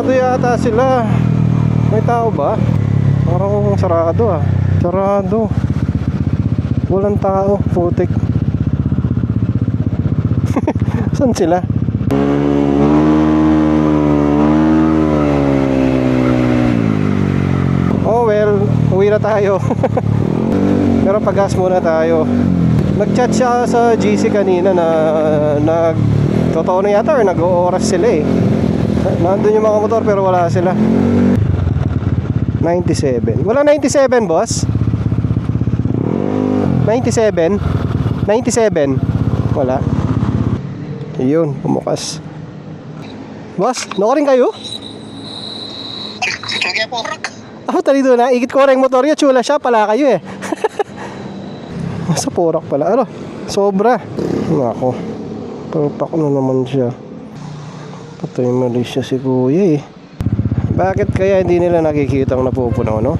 Sarado yata sila. May tao ba? Parang sarado ah. Sarado. Walang tao, putik. Saan sila? Oh well, uwi na tayo. Pero pag-gas muna tayo. Nag-chat siya sa GC kanina na totoo na yata or nag-ooras sila eh. Nandun yung mga motor pero wala sila. 97. Wala 97, boss? 97? 97? Wala. Yun, pumukas. Boss, nako rin kayo? Sige po. Oh, talito na. Igit ko rin motor yun. Chula siya. Pala kayo eh. Sa Porac pala. Ano? Sobra. Nako. Papak na naman siya. Patay mali siya si kuya eh. Bakit kaya hindi nila nakikita ang napupunaw, no?